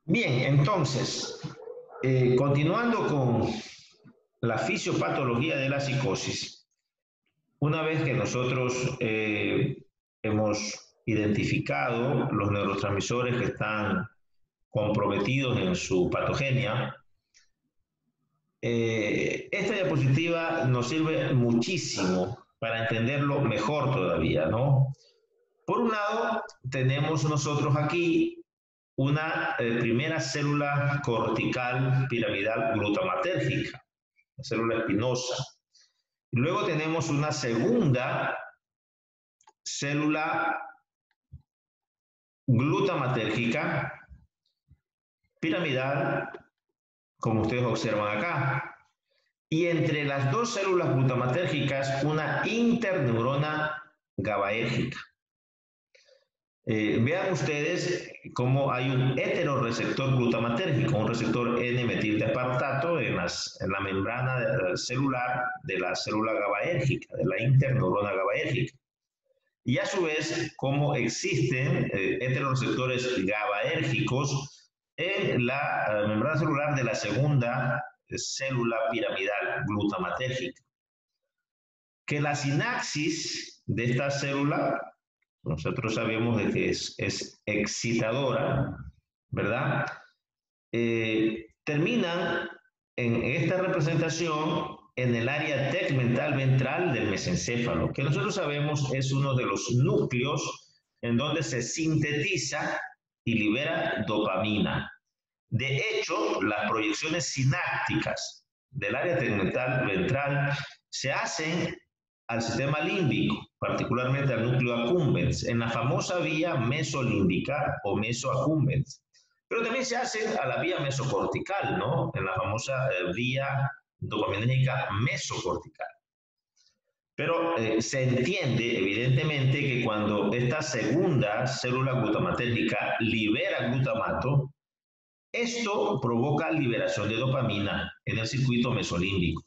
Bien, entonces, continuando con la fisiopatología de la psicosis, una vez que nosotros hemos identificado los neurotransmisores que están comprometidos en su patogenia, esta diapositiva nos sirve muchísimo para entenderlo mejor todavía, ¿no? Por un lado, tenemos nosotros aquí una primera célula cortical piramidal glutamatérgica, la célula espinosa. Y luego tenemos una segunda célula glutamatérgica piramidal, como ustedes observan acá. Y entre las dos células glutamatérgicas, una interneurona GABAérgica. Vean ustedes cómo hay un heteroreceptor glutamatérgico, un receptor N-metildeaspartato en la membrana celular de la célula GABAérgica, de la interneurona GABAérgica. Y a su vez, cómo existen heteroreceptores GABAérgicos en la membrana celular de la segunda célula piramidal glutamatérgica. Que la sinapsis de esta célula, nosotros sabemos de que es excitadora, ¿verdad? Terminan en esta representación en el área tegmental ventral del mesencéfalo, que nosotros sabemos es uno de los núcleos en donde se sintetiza y libera dopamina. De hecho, las proyecciones sinápticas del área tegmental ventral se hacen al sistema límbico, particularmente al núcleo accumbens, en la famosa vía mesolímbica o mesoaccumbens. Pero también se hace a la vía mesocortical, ¿no? En la famosa vía dopaminérgica mesocortical. Pero se entiende evidentemente que cuando esta segunda célula glutamatérgica libera glutamato, esto provoca liberación de dopamina en el circuito mesolímbico.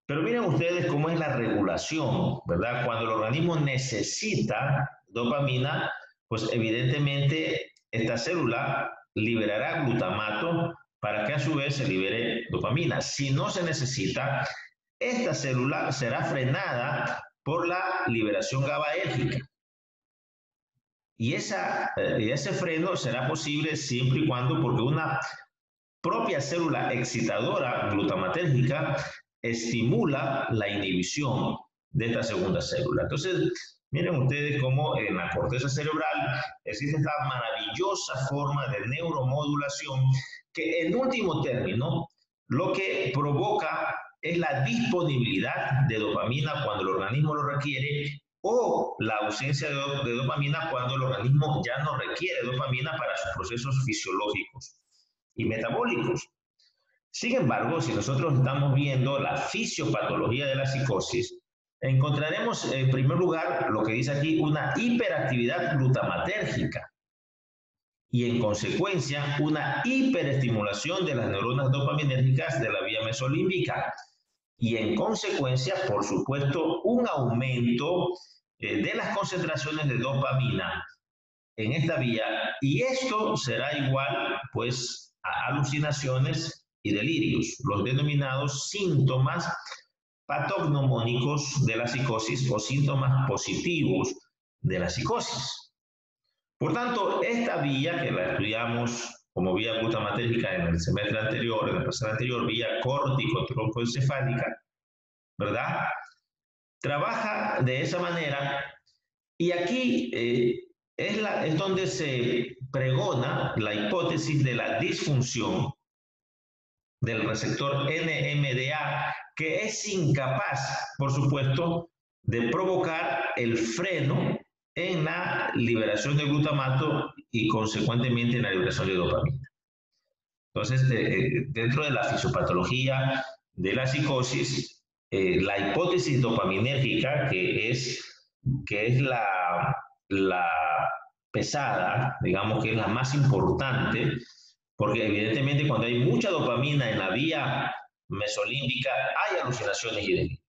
Pero miren ustedes cómo es la regulación, ¿verdad? Cuando el organismo necesita dopamina, pues evidentemente esta célula liberará glutamato para que a su vez se libere dopamina. Si no se necesita, esta célula será frenada por la liberación GABAérgica. Y ese freno será posible siempre y cuando, porque una propia célula excitadora glutamatérgica estimula la inhibición de esta segunda célula. Entonces, miren ustedes cómo en la corteza cerebral existe esta maravillosa forma de neuromodulación que en último término lo que provoca es la disponibilidad de dopamina cuando el organismo lo requiere o la ausencia de dopamina cuando el organismo ya no requiere dopamina para sus procesos fisiológicos y metabólicos. Sin embargo, si nosotros estamos viendo la fisiopatología de la psicosis, encontraremos en primer lugar lo que dice aquí una hiperactividad glutamatérgica y en consecuencia una hiperestimulación de las neuronas dopaminérgicas de la vía mesolímbica y en consecuencia, por supuesto, un aumento de las concentraciones de dopamina en esta vía y esto será igual pues a alucinaciones y delirios, los denominados síntomas patognomónicos de la psicosis o síntomas positivos de la psicosis. Por tanto, esta vía que la estudiamos como vía glutamatérgica en el semestre anterior, en el pasado anterior, vía córtico-troncoencefálica, ¿verdad? Trabaja de esa manera y aquí es donde se pregona la hipótesis de la disfunción del receptor NMDA, que es incapaz, por supuesto, de provocar el freno en la liberación de glutamato y consecuentemente en la liberación de dopamina. Entonces, dentro de la fisiopatología de la psicosis, la hipótesis dopaminérgica, que es la pesada, digamos que es la más importante, porque evidentemente cuando hay mucha dopamina en la vía mesolímbica hay alucinaciones y delirios.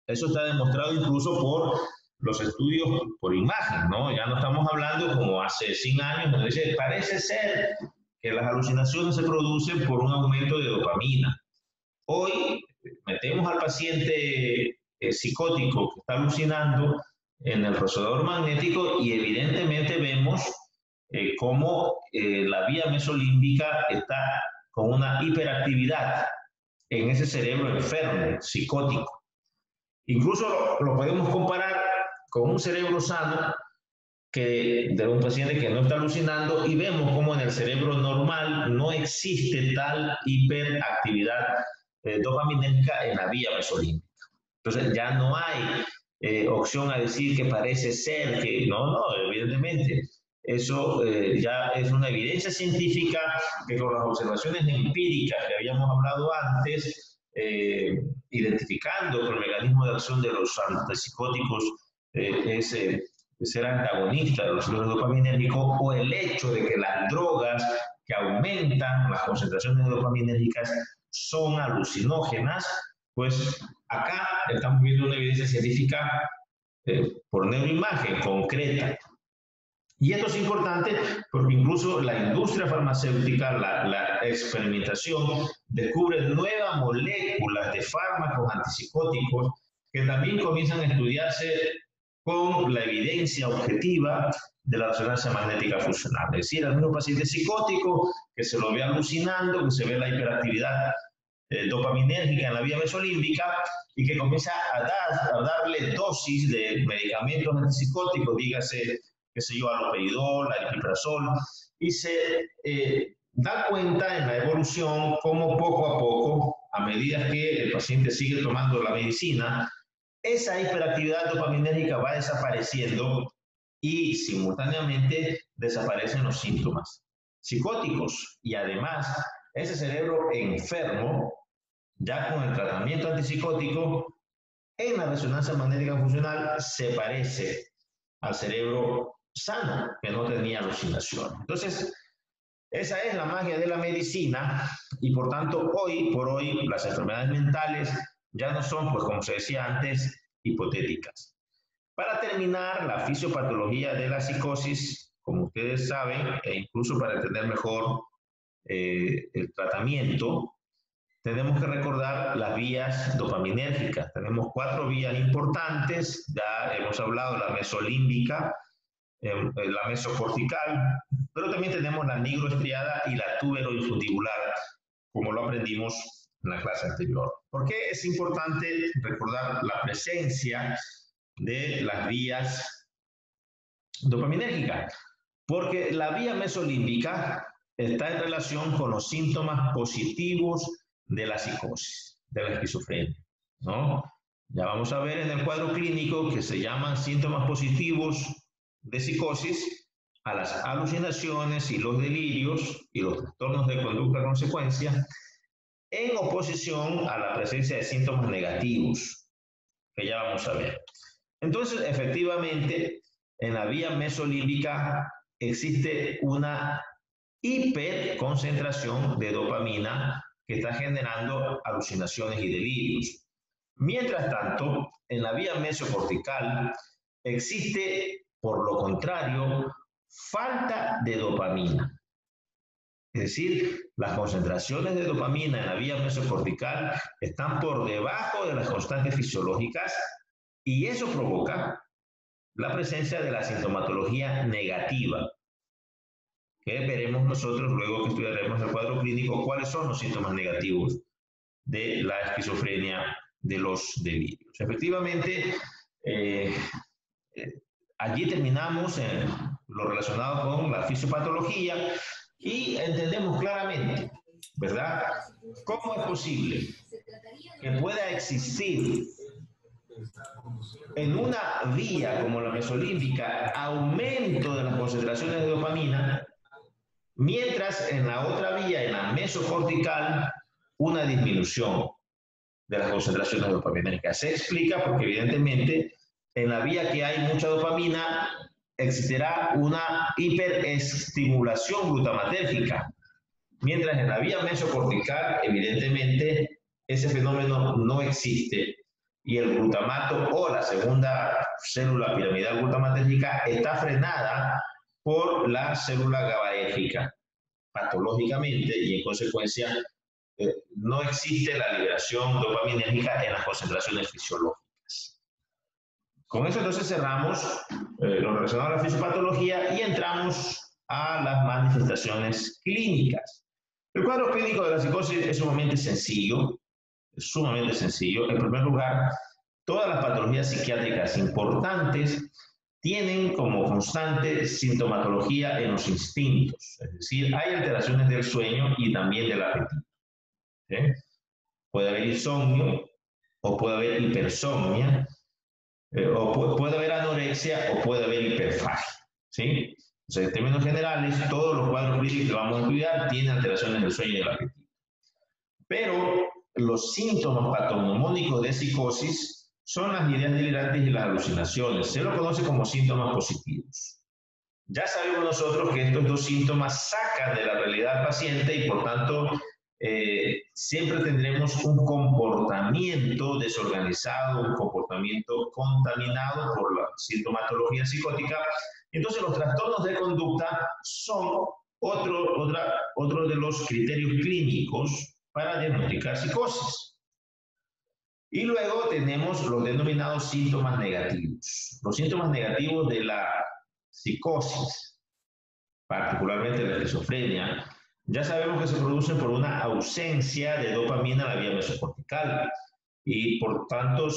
Eso está demostrado incluso por los estudios por imagen, ¿no? Ya no estamos hablando como hace 100 años, donde dice, parece ser que las alucinaciones se producen por un aumento de dopamina. Hoy metemos al paciente psicótico que está alucinando en el resonador magnético y evidentemente vemos cómo la vía mesolímbica está con una hiperactividad en ese cerebro enfermo, psicótico. Incluso lo podemos comparar con un cerebro sano de un paciente que no está alucinando y vemos cómo en el cerebro normal no existe tal hiperactividad dopaminérgica en la vía mesolímbica. Entonces ya no hay opción a decir que parece ser que no, evidentemente. Eso ya es una evidencia científica que con las observaciones empíricas que habíamos hablado antes, identificando que el mecanismo de acción de los antipsicóticos es ser antagonista de los receptores dopaminérgicos, o el hecho de que las drogas que aumentan las concentraciones dopaminérgicas son alucinógenas, pues acá estamos viendo una evidencia científica por neuroimagen concreta. Y esto es importante porque incluso la industria farmacéutica, la experimentación, descubre nuevas moléculas de fármacos antipsicóticos que también comienzan a estudiarse con la evidencia objetiva de la resonancia magnética funcional. Es decir, al mismo paciente psicótico que se lo ve alucinando, que se ve la hiperactividad dopaminérgica en la vía mesolímbica y que comienza a darle dosis de medicamentos antipsicóticos, dígase, qué sé yo, haloperidol, aripiprazol, y se da cuenta en la evolución cómo poco a poco, a medida que el paciente sigue tomando la medicina, esa hiperactividad dopaminérgica va desapareciendo y simultáneamente desaparecen los síntomas psicóticos. Y además, ese cerebro enfermo, ya con el tratamiento antipsicótico, en la resonancia magnética funcional se parece al cerebro sano, que no tenía alucinación. Entonces, esa es la magia de la medicina y por tanto, hoy por hoy, las enfermedades mentales ya no son, pues como se decía antes, hipotéticas. Para terminar, la fisiopatología de la psicosis, como ustedes saben, e incluso para entender mejor el tratamiento, tenemos que recordar las vías dopaminérgicas. Tenemos 4 vías importantes, ya hemos hablado de la mesolímbica, la mesocortical, pero también tenemos la nigroestriada y la tuberoinfundibular, como lo aprendimos en la clase anterior. ¿Por qué es importante recordar la presencia de las vías dopaminérgicas? Porque la vía mesolímbica está en relación con los síntomas positivos de la psicosis, de la esquizofrenia, ¿no? Ya vamos a ver en el cuadro clínico que se llaman síntomas positivos de psicosis a las alucinaciones y los delirios y los trastornos de conducta consecuencia, en oposición a la presencia de síntomas negativos, que ya vamos a ver. Entonces, efectivamente, en la vía mesolímbica existe una hiperconcentración de dopamina que está generando alucinaciones y delirios. Mientras tanto, en la vía mesocortical existe, por lo contrario, falta de dopamina. Es decir, las concentraciones de dopamina en la vía mesocortical están por debajo de las constantes fisiológicas y eso provoca la presencia de la sintomatología negativa, que veremos nosotros luego que estudiaremos el cuadro clínico cuáles son los síntomas negativos de la esquizofrenia, de los delirios. Efectivamente, allí terminamos en lo relacionado con la fisiopatología y entendemos claramente, ¿verdad?, cómo es posible que pueda existir en una vía como la mesolímbica aumento de las concentraciones de dopamina, mientras en la otra vía, en la mesocortical, una disminución de las concentraciones dopaminérgicas. Se explica porque evidentemente en la vía que hay mucha dopamina existirá una hiperestimulación glutamatérgica, mientras en la vía mesocortical evidentemente ese fenómeno no existe y el glutamato o la segunda célula piramidal glutamatérgica está frenada por la célula GABAérgica patológicamente, y en consecuencia no existe la liberación dopaminérgica en las concentraciones fisiológicas. Con eso entonces cerramos lo relacionado a la fisiopatología y entramos a las manifestaciones clínicas. El cuadro clínico de la psicosis es sumamente sencillo, En primer lugar, todas las patologías psiquiátricas importantes tienen como constante sintomatología en los instintos, es decir, hay alteraciones del sueño y también del apetito. ¿Sí? Puede haber insomnio, o puede haber hipersomnia, o puede haber anorexia, o puede haber hiperfagia. ¿Sí? O sea, en términos generales, todos los cuadros clínicos que vamos a estudiar tienen alteraciones del sueño y del apetito. Pero los síntomas patognomónicos de psicosis son las ideas delirantes y las alucinaciones. Se lo conoce como síntomas positivos. Ya sabemos nosotros que estos dos síntomas sacan de la realidad al paciente y por tanto siempre tendremos un comportamiento desorganizado, un comportamiento contaminado por la sintomatología psicótica. Entonces los trastornos de conducta son otro de los criterios clínicos para diagnosticar psicosis. Y luego tenemos los denominados síntomas negativos. Los síntomas negativos de la psicosis, particularmente de la esquizofrenia, ya sabemos que se producen por una ausencia de dopamina en la vía mesocortical y por tanto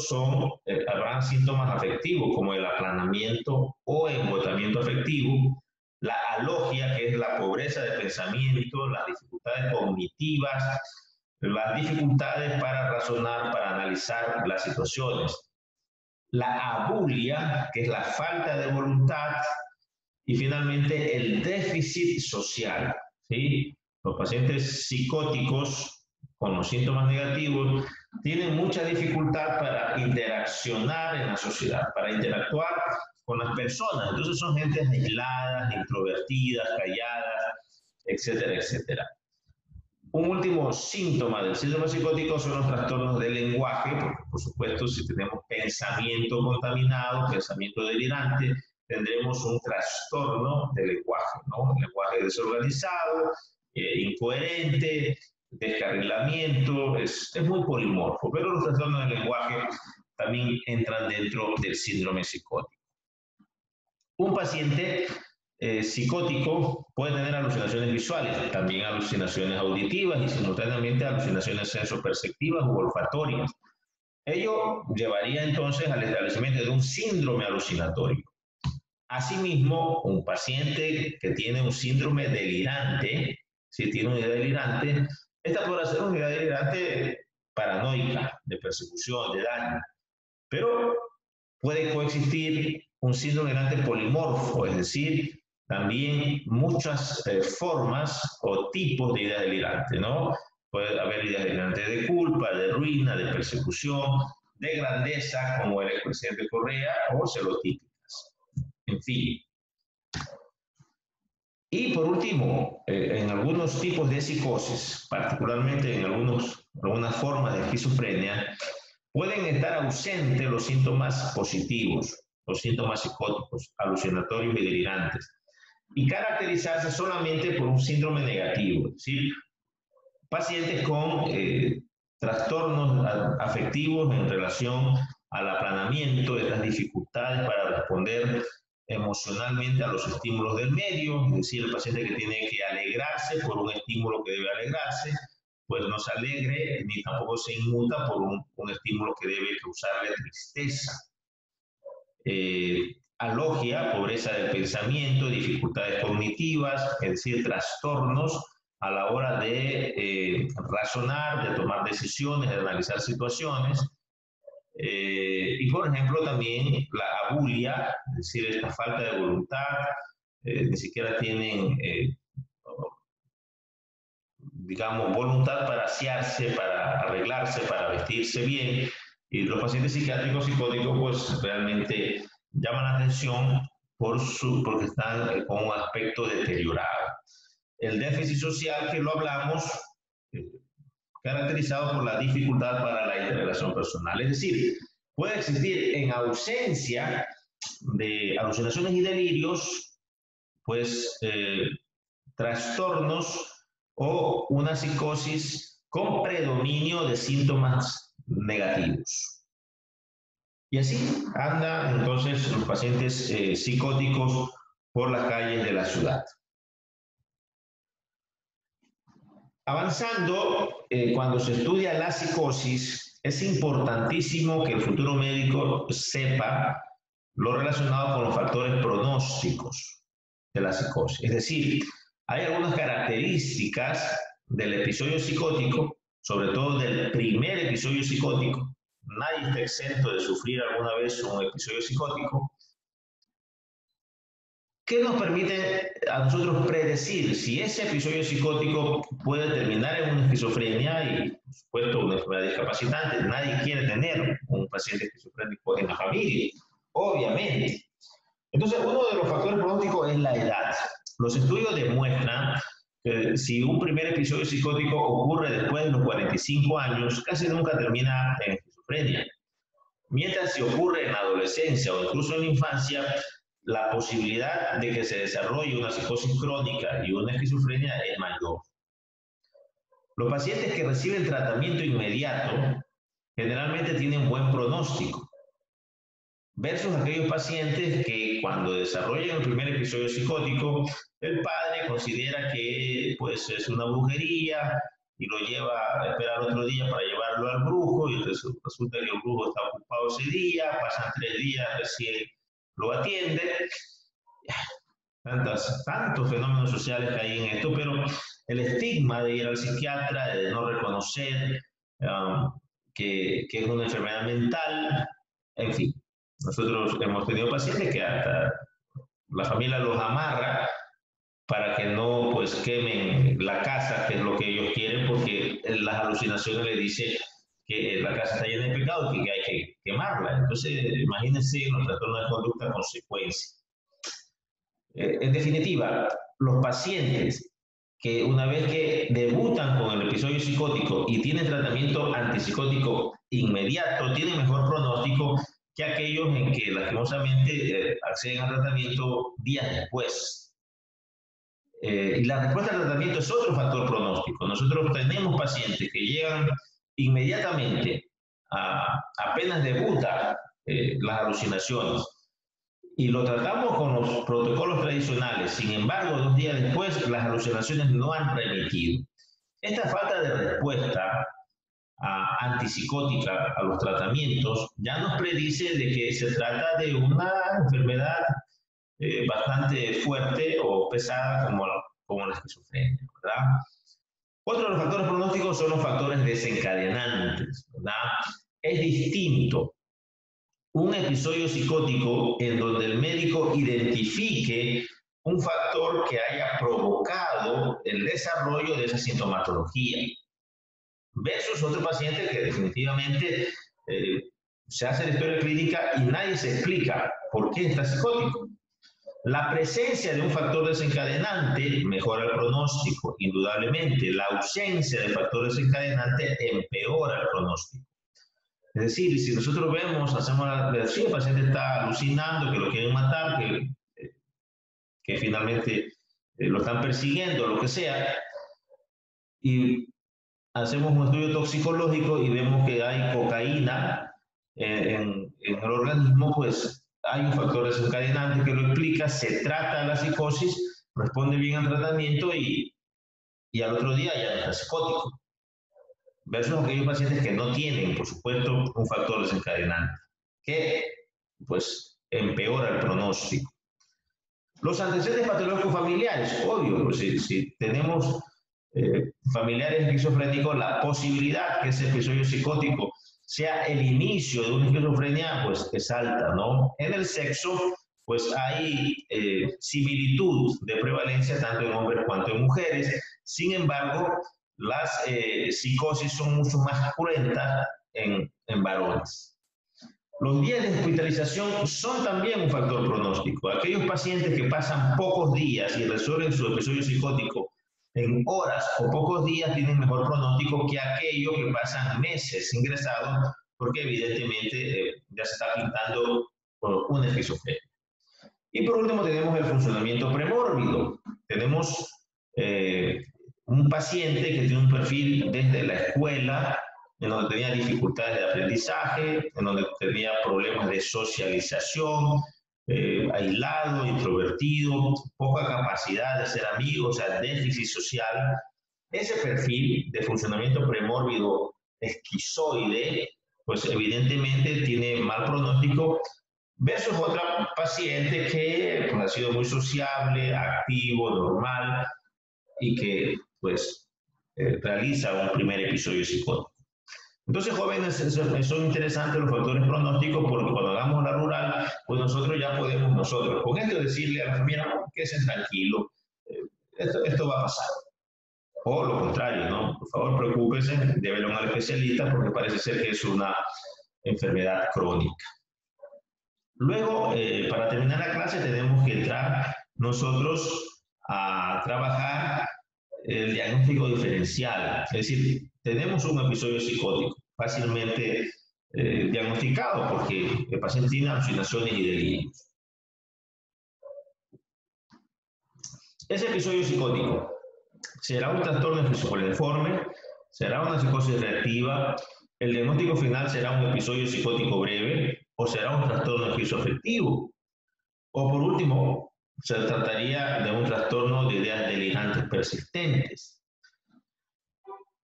habrán síntomas afectivos como el aplanamiento o embotamiento afectivo, la alogia, que es la pobreza de pensamiento, las dificultades cognitivas, las dificultades para razonar, para analizar las situaciones, la abulia, que es la falta de voluntad, y finalmente el déficit social. ¿Sí? Los pacientes psicóticos con los síntomas negativos tienen mucha dificultad para interaccionar en la sociedad, para interactuar con las personas. Entonces son gente aisladas, introvertidas, calladas, etcétera, etcétera. Un último síntoma del síndrome psicótico son los trastornos del lenguaje, porque por supuesto si tenemos pensamiento contaminado, pensamiento delirante, tendremos un trastorno del lenguaje, ¿no? Un lenguaje desorganizado, incoherente, descarrilamiento, es muy polimorfo, pero los trastornos del lenguaje también entran dentro del síndrome psicótico. Un paciente psicótico puede tener alucinaciones visuales, también alucinaciones auditivas y simultáneamente alucinaciones sensoperceptivas u olfatorias. Ello llevaría entonces al establecimiento de un síndrome alucinatorio. Asimismo, un paciente que tiene un síndrome delirante, si tiene una idea delirante, esta podrá ser una idea delirante paranoica, de persecución, de daño, pero puede coexistir un síndrome delirante polimorfo, es decir, también muchas formas o tipos de idea delirante, ¿no? Puede haber ideas delirantes de culpa, de ruina, de persecución, de grandeza, como el expresidente Correa, o celotípicas. En fin. Y por último, en algunos tipos de psicosis, particularmente en algunas formas de esquizofrenia, pueden estar ausentes los síntomas positivos, los síntomas psicóticos, alucinatorios y delirantes, y caracterizarse solamente por un síndrome negativo, es decir, pacientes con trastornos afectivos en relación al aplanamiento, de las dificultades para responder emocionalmente a los estímulos del medio, es decir, el paciente que tiene que alegrarse por un estímulo que debe alegrarse, pues no se alegre ni tampoco se inmuta por un estímulo que debe causarle tristeza. Alogia, pobreza del pensamiento, dificultades cognitivas, es decir, trastornos a la hora de razonar, de tomar decisiones, de analizar situaciones. Y por ejemplo también la abulia, es decir, esta falta de voluntad, ni siquiera tienen, digamos, voluntad para asearse, para arreglarse, para vestirse bien. Y los pacientes psiquiátricos psicóticos pues realmente llaman la atención porque están con un aspecto deteriorado. El déficit social que lo hablamos, caracterizado por la dificultad para la integración personal. Es decir, Puede existir en ausencia de alucinaciones y delirios, pues trastornos o una psicosis con predominio de síntomas negativos. Y así andan entonces los pacientes psicóticos por las calles de la ciudad. Avanzando, cuando se estudia la psicosis, es importantísimo que el futuro médico sepa lo relacionado con los factores pronósticos de la psicosis. Es decir, hay algunas características del episodio psicótico, sobre todo del primer episodio psicótico. Nadie está exento de sufrir alguna vez un episodio psicótico, que nos permite a nosotros predecir si ese episodio psicótico puede terminar en una esquizofrenia y, por supuesto, una enfermedad discapacitante. Nadie quiere tener un paciente esquizofrénico en la familia, obviamente. Entonces, uno de los factores pronósticos es la edad. Los estudios demuestran que si un primer episodio psicótico ocurre después de los 45 años, casi nunca termina en esquizofrenia. Mientras si ocurre en la adolescencia o incluso en la infancia, la posibilidad de que se desarrolle una psicosis crónica y una esquizofrenia es mayor. Los pacientes que reciben tratamiento inmediato generalmente tienen buen pronóstico, versus aquellos pacientes que cuando desarrollan el primer episodio psicótico, el padre considera que pues, es una brujería y lo lleva a esperar otro día para llevarlo al brujo, y resulta que el brujo está ocupado ese día, pasan 3 días, recién lo atiende. Tantos fenómenos sociales que hay en esto, pero el estigma de ir al psiquiatra, de no reconocer que es una enfermedad mental, en fin. Nosotros hemos tenido pacientes que hasta la familia los amarra para que no pues quemen la casa, que es lo que ellos quieren, porque las alucinaciones le dicen que la casa está llena de pecado y que hay que quemarla. Entonces, imagínense los trastornos de conducta consecuencia. En definitiva, los pacientes que una vez que debutan con el episodio psicótico y tienen tratamiento antipsicótico inmediato, tienen mejor pronóstico que aquellos en que lastimosamente acceden al tratamiento días después. Y la respuesta al tratamiento es otro factor pronóstico. Nosotros tenemos pacientes que llegan inmediatamente, apenas debutan las alucinaciones, y lo tratamos con los protocolos tradicionales. Sin embargo, 2 días después, las alucinaciones no han remitido. Esta falta de respuesta antipsicótica a los tratamientos ya nos predice de que se trata de una enfermedad bastante fuerte o pesada como la esquizofrenia, ¿verdad? Otro de los factores pronósticos son los factores desencadenantes, ¿verdad? Es distinto un episodio psicótico en donde el médico identifique un factor que haya provocado el desarrollo de esa sintomatología, versus otro paciente que definitivamente se hace la historia clínica y nadie se explica por qué está psicótico. La presencia de un factor desencadenante mejora el pronóstico, indudablemente. La ausencia de factor desencadenante empeora el pronóstico. Es decir, si nosotros vemos, hacemos la versión, el paciente está alucinando, que lo quieren matar, que finalmente lo están persiguiendo, lo que sea, y hacemos un estudio toxicológico y vemos que hay cocaína en el organismo, pues hay un factor desencadenante que lo explica, se trata la psicosis, responde bien al tratamiento y al otro día ya no está psicótico. Versus aquellos pacientes que no tienen, por supuesto, un factor desencadenante, que pues empeora el pronóstico. Los antecedentes patológicos familiares, obvio, pues, si tenemos familiares esquizofrénicos, la posibilidad que ese episodio psicótico sea el inicio de una esquizofrenia, pues es alta, ¿no? En el sexo, pues hay similitud de prevalencia tanto en hombres cuanto en mujeres. Sin embargo, las psicosis son mucho más cruentas en varones. Los días de hospitalización son también un factor pronóstico. Aquellos pacientes que pasan pocos días y resuelven su episodio psicótico en horas o pocos días tienen mejor pronóstico que aquellos que pasan meses ingresados, porque evidentemente ya se está pintando una esquizofrenia. Y por último tenemos el funcionamiento premórbido. Tenemos un paciente que tiene un perfil desde la escuela, en donde tenía dificultades de aprendizaje, en donde tenía problemas de socialización, aislado, introvertido, poca capacidad de ser amigo, o sea, déficit social. Ese perfil de funcionamiento premórbido esquizoide, pues evidentemente tiene mal pronóstico versus otra paciente que pues, ha sido muy sociable, activo, normal y que pues realiza un primer episodio psicótico. Entonces, jóvenes, son interesantes los factores pronósticos porque cuando hagamos la rural, pues nosotros ya podemos con esto decirle a la familia, no, quédense tranquilo, esto va a pasar. O lo contrario, ¿no? Por favor, preocúpense, deben a un especialista porque parece ser que es una enfermedad crónica. Luego, para terminar la clase, tenemos que entrar nosotros a trabajar el diagnóstico diferencial. Es decir, tenemos un episodio psicótico fácilmente diagnosticado porque el paciente tiene alucinaciones y delirios. Ese episodio psicótico será un trastorno esquizofreniforme, será una psicosis reactiva, el diagnóstico final será un episodio psicótico breve o será un trastorno esquizoafectivo. O por último, se trataría de un trastorno de ideas delirantes persistentes.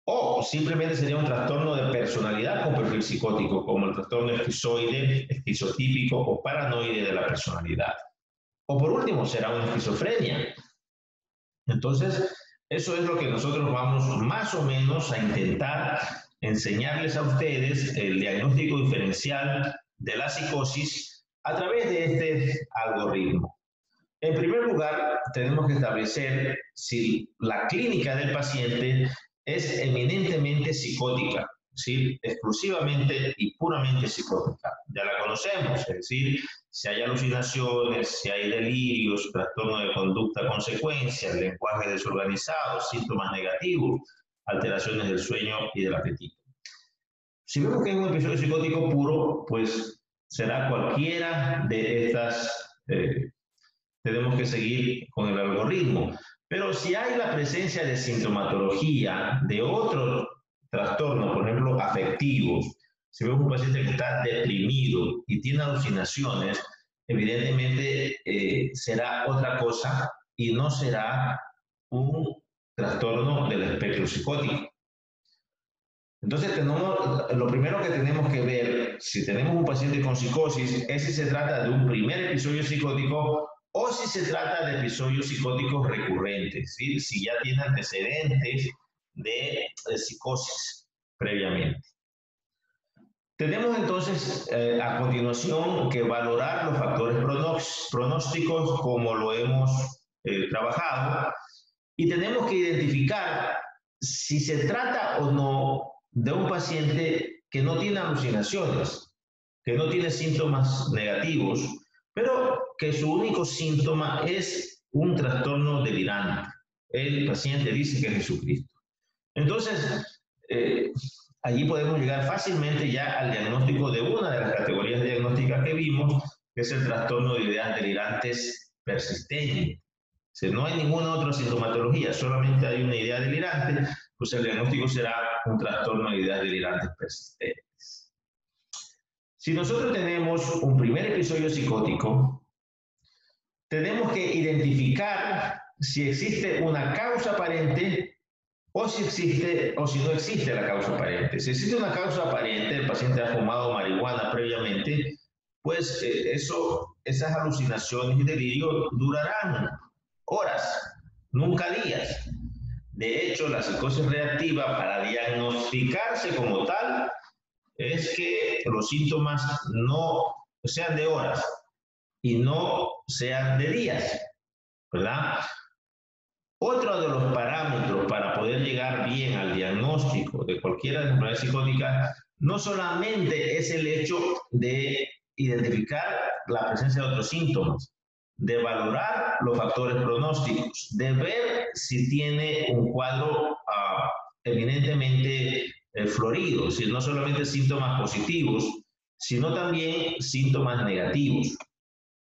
O simplemente sería un trastorno de personalidad con perfil psicótico, como el trastorno esquizoide, esquizotípico o paranoide de la personalidad. O por último, será una esquizofrenia. Entonces, eso es lo que nosotros vamos más o menos a intentar enseñarles a ustedes el diagnóstico diferencial de la psicosis a través de este algoritmo. En primer lugar, tenemos que establecer si la clínica del paciente es eminentemente psicótica, ¿sí? Exclusivamente y puramente psicótica. Ya la conocemos, es decir, si hay alucinaciones, si hay delirios, trastorno de conducta consecuencia, lenguaje desorganizado, síntomas negativos, alteraciones del sueño y del apetito. Si vemos que es un episodio psicótico puro, pues será cualquiera de estas, tenemos que seguir con el algoritmo. Pero si hay la presencia de sintomatología de otro trastorno, por ejemplo, afectivos, si vemos un paciente que está deprimido y tiene alucinaciones, evidentemente será otra cosa y no será un trastorno del espectro psicótico. Entonces, lo primero que tenemos que ver, si tenemos un paciente con psicosis, es si se trata de un primer episodio psicótico o si se trata de episodios psicóticos recurrentes, ¿sí? Si ya tiene antecedentes de psicosis previamente. Tenemos entonces a continuación que valorar los factores pronósticos como lo hemos trabajado y tenemos que identificar si se trata o no de un paciente que no tiene alucinaciones, que no tiene síntomas negativos, pero que su único síntoma es un trastorno delirante. El paciente dice que es Jesucristo. Entonces, allí podemos llegar fácilmente ya al diagnóstico de una de las categorías diagnósticas que vimos, que es el trastorno de ideas delirantes persistente. Si no hay ninguna otra sintomatología, solamente hay una idea delirante, pues el diagnóstico será un trastorno de ideas delirantes persistentes. Si nosotros tenemos un primer episodio psicótico, tenemos que identificar si existe una causa aparente o si no existe la causa aparente. Si existe una causa aparente, el paciente ha fumado marihuana previamente, pues esas alucinaciones y delirios durarán horas, nunca días. De hecho, la psicosis reactiva para diagnosticarse como tal es que los síntomas no sean de horas y no sean de días, ¿verdad? Otro de los parámetros para poder llegar bien al diagnóstico de cualquiera de las enfermedades psicóticas no solamente es el hecho de identificar la presencia de otros síntomas, de valorar los factores pronósticos, de ver si tiene un cuadro eminentemente florido, es decir, no solamente síntomas positivos, sino también síntomas negativos.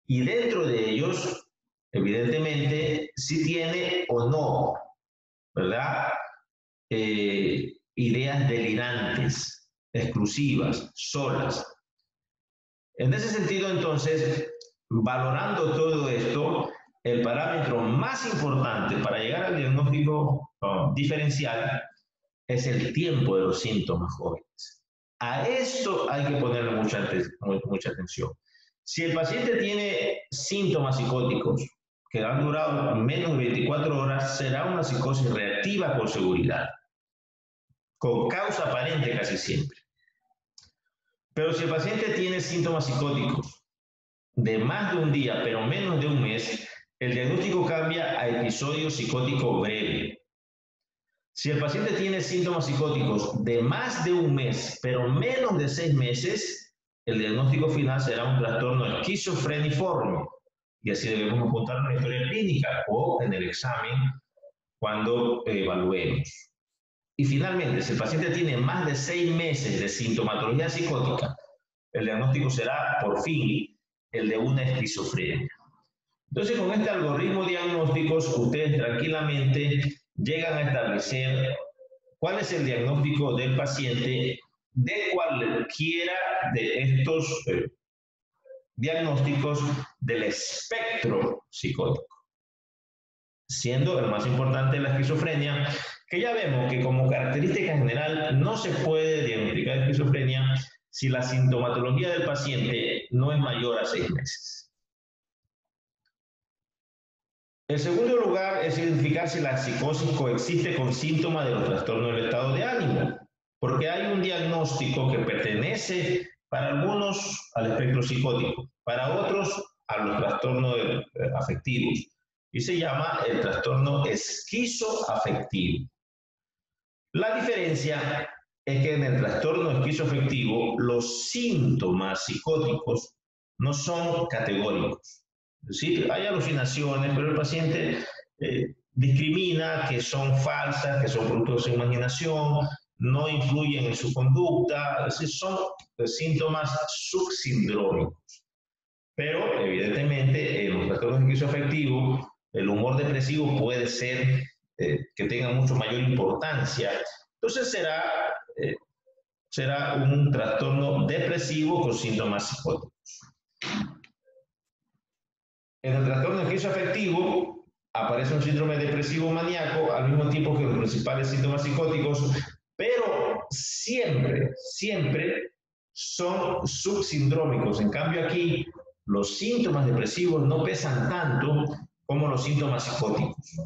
Y dentro de ellos, evidentemente, sí tiene o no, ¿verdad? Ideas delirantes, exclusivas, solas. En ese sentido, entonces, valorando todo esto, el parámetro más importante para llegar al diagnóstico diferencial es el tiempo de los síntomas jóvenes. A esto hay que ponerle mucha atención. Si el paciente tiene síntomas psicóticos que han durado menos de 24 horas, será una psicosis reactiva por seguridad, con causa aparente casi siempre. Pero si el paciente tiene síntomas psicóticos de más de un día, pero menos de un mes, el diagnóstico cambia a episodio psicótico breve. Si el paciente tiene síntomas psicóticos de más de un mes, pero menos de 6 meses, el diagnóstico final será un trastorno esquizofreniforme. Y así debemos apuntar en la historia clínica o en el examen cuando evaluemos. Y finalmente, si el paciente tiene más de 6 meses de sintomatología psicótica, el diagnóstico será, por fin, el de una esquizofrenia. Entonces, con este algoritmo diagnóstico, ustedes tranquilamente llegan a establecer cuál es el diagnóstico del paciente de cualquiera de estos diagnósticos del espectro psicótico, siendo el más importante la esquizofrenia, que ya vemos que como característica general no se puede diagnosticar esquizofrenia si la sintomatología del paciente no es mayor a 6 meses. En segundo lugar, es identificar si la psicosis coexiste con síntomas de los trastornos del estado de ánimo, porque hay un diagnóstico que pertenece para algunos al espectro psicótico, para otros a los trastornos afectivos, y se llama el trastorno esquizoafectivo. La diferencia es que en el trastorno esquizoafectivo los síntomas psicóticos no son categóricos. Es decir, hay alucinaciones, pero el paciente discrimina que son falsas, que son producto de su imaginación, no influyen en su conducta, es decir, son síntomas subsindrómicos. Pero, evidentemente, en los trastornos esquizoafectivos, el humor depresivo puede ser que tenga mucho mayor importancia. Entonces, será un trastorno depresivo con síntomas psicóticos. En el trastorno esquizoafectivo aparece un síndrome depresivo maníaco al mismo tiempo que los principales síntomas psicóticos, pero siempre son subsindrómicos. En cambio aquí, los síntomas depresivos no pesan tanto como los síntomas psicóticos.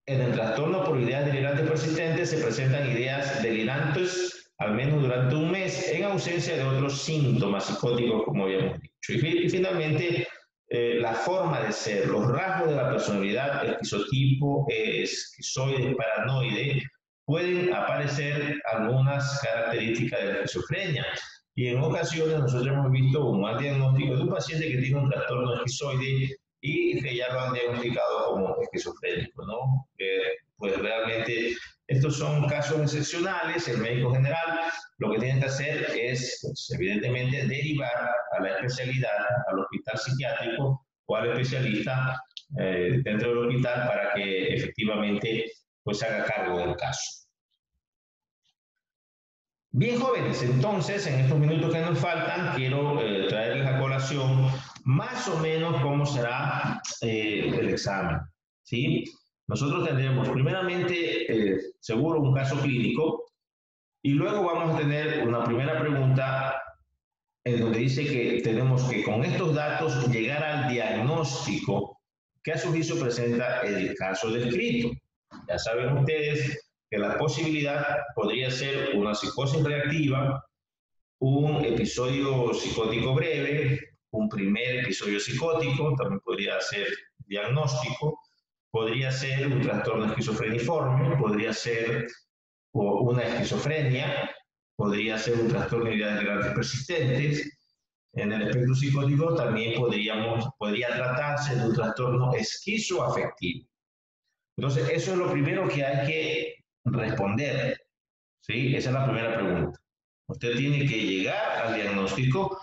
En el trastorno por ideas delirantes persistentes se presentan ideas delirantes al menos durante un mes, en ausencia de otros síntomas psicóticos, como habíamos dicho. Y finalmente, la forma de ser, los rasgos de la personalidad, esquizotipo, esquizoide, paranoide, pueden aparecer algunas características de la esquizofrenia. Y en ocasiones nosotros hemos visto un mal diagnóstico de un paciente que tiene un trastorno esquizoide y que ya lo han diagnosticado como esquizofrénico, ¿no? Pues realmente estos son casos excepcionales. El médico general lo que tiene que hacer es, pues, evidentemente, derivar a la especialidad, al hospital psiquiátrico o al especialista dentro del hospital para que efectivamente pues haga cargo del caso. Bien, jóvenes, entonces en estos minutos que nos faltan quiero traerles a colación más o menos cómo será el examen, ¿sí? Nosotros tendremos primeramente seguro un caso clínico y luego vamos a tener una primera pregunta en donde dice que tenemos que con estos datos llegar al diagnóstico que a su juicio presenta el caso descrito. Ya saben ustedes que la posibilidad podría ser una psicosis reactiva, un episodio psicótico breve, un primer episodio psicótico, también podría ser diagnóstico, podría ser un trastorno esquizofreniforme, podría ser una esquizofrenia, podría ser un trastorno de ideas delirantes persistentes. En el espectro psicótico también podría tratarse de un trastorno esquizoafectivo. Entonces, eso es lo primero que hay que responder? ¿Sí? Esa es la primera pregunta. Usted tiene que llegar al diagnóstico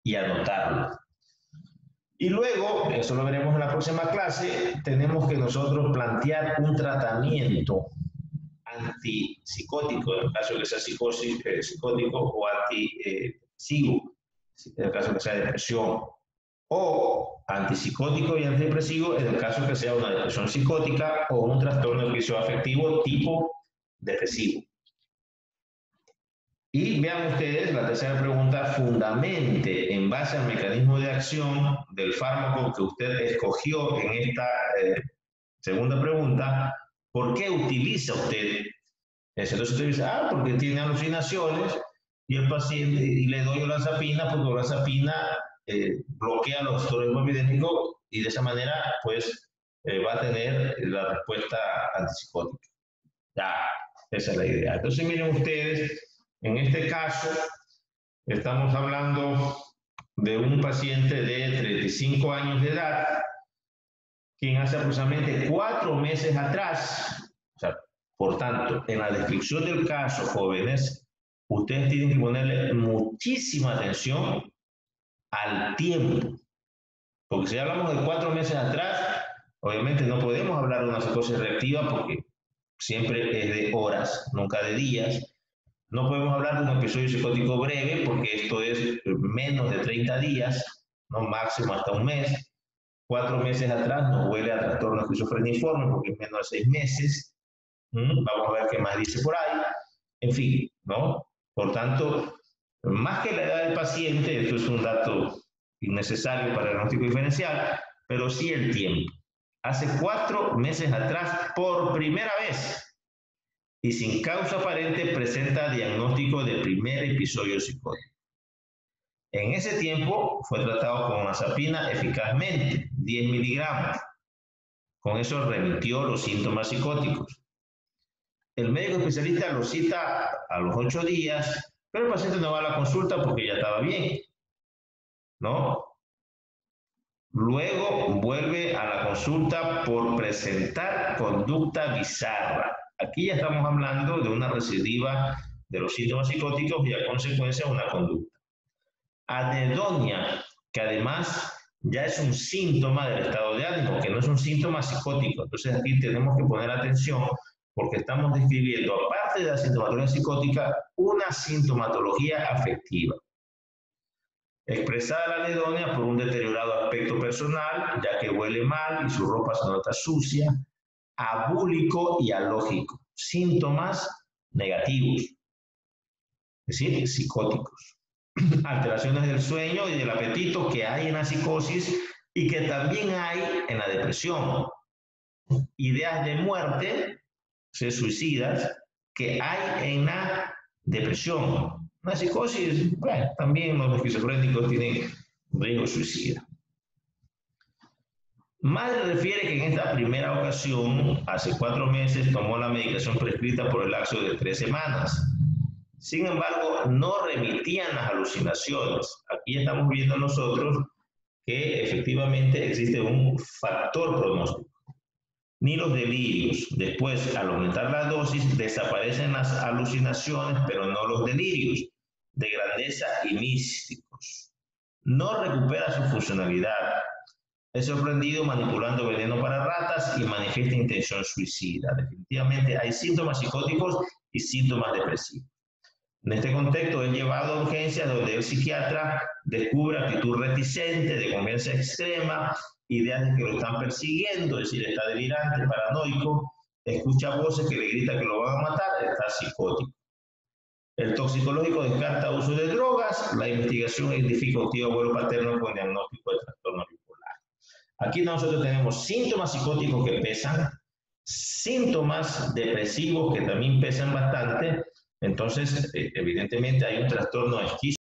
y anotarlo. Y luego, eso lo veremos en la próxima clase, tenemos que nosotros plantear un tratamiento antipsicótico, en el caso de que sea psicótico, o antipsivo, en el caso de que sea depresión, o antipsicótico y antidepresivo en el caso de que sea una depresión psicótica o un trastorno afectivo tipo depresivo. Y vean ustedes la tercera pregunta: fundamente en base al mecanismo de acción del fármaco que usted escogió en esta segunda pregunta, ¿por qué utiliza usted eso? Entonces usted dice, porque tiene alucinaciones y el paciente, y le doy olanzapina porque olanzapina bloquea los receptores dopamínicos y de esa manera pues va a tener la respuesta antipsicótica. Ya, esa es la idea. Entonces miren ustedes, en este caso estamos hablando de un paciente de 35 años de edad, quien hace aproximadamente 4 meses atrás, o sea, por tanto, en la descripción del caso, jóvenes, ustedes tienen que ponerle muchísima atención al tiempo, porque si hablamos de 4 meses atrás, obviamente no podemos hablar de una psicosis reactiva porque siempre es de horas, nunca de días. No podemos hablar de un episodio psicótico breve porque esto es menos de 30 días, no máximo hasta un mes. 4 meses atrás nos huele a trastorno esquizofreniforme porque es menos de 6 meses. Vamos a ver qué más dice por ahí. En fin, ¿no? Por tanto, más que la edad del paciente, esto es un dato innecesario para el diagnóstico diferencial, pero sí el tiempo. Hace 4 meses atrás, por primera vez, y sin causa aparente, presenta diagnóstico de primer episodio psicótico. En ese tiempo fue tratado con olanzapina eficazmente, 10 miligramos. Con eso remitió los síntomas psicóticos. El médico especialista lo cita a los 8 días, pero el paciente no va a la consulta porque ya estaba bien, ¿no? Luego vuelve a la consulta por presentar conducta bizarra. Aquí ya estamos hablando de una recidiva de los síntomas psicóticos y a consecuencia de una conducta. Anedonia, que además ya es un síntoma del estado de ánimo, que no es un síntoma psicótico. Entonces aquí tenemos que poner atención porque estamos describiendo, aparte de la sintomatología psicótica, una sintomatología afectiva. Expresada la anedonia por un deteriorado aspecto personal, ya que huele mal y su ropa se nota sucia, abúlico y alógico. Síntomas negativos, es decir, psicóticos. Alteraciones del sueño y del apetito que hay en la psicosis y que también hay en la depresión. Ideas de muerte, suicidas, que hay en la depresión. Una psicosis, bueno, también los esquizofrénicos tienen riesgo suicida. Madre refiere que en esta primera ocasión, hace 4 meses, tomó la medicación prescrita por el lapso de 3 semanas. Sin embargo, no remitían las alucinaciones. Aquí estamos viendo nosotros que efectivamente existe un factor pronóstico. Ni los delirios. Después, al aumentar la dosis, desaparecen las alucinaciones, pero no los delirios de grandeza y místicos. No recupera su funcionalidad. Es sorprendido manipulando veneno para ratas y manifiesta intención suicida. Definitivamente hay síntomas psicóticos y síntomas depresivos. En este contexto es llevado a urgencias donde el psiquiatra descubre actitud reticente, de confianza extrema, ideas de que lo están persiguiendo, es decir, está delirante, paranoico, escucha voces que le gritan que lo van a matar, está psicótico. El toxicológico descarta uso de drogas, la investigación identifica un tío abuelo paterno con diagnóstico de trastorno bipolar. Aquí nosotros tenemos síntomas psicóticos que pesan, síntomas depresivos que también pesan bastante. Entonces, evidentemente hay un trastorno esquizo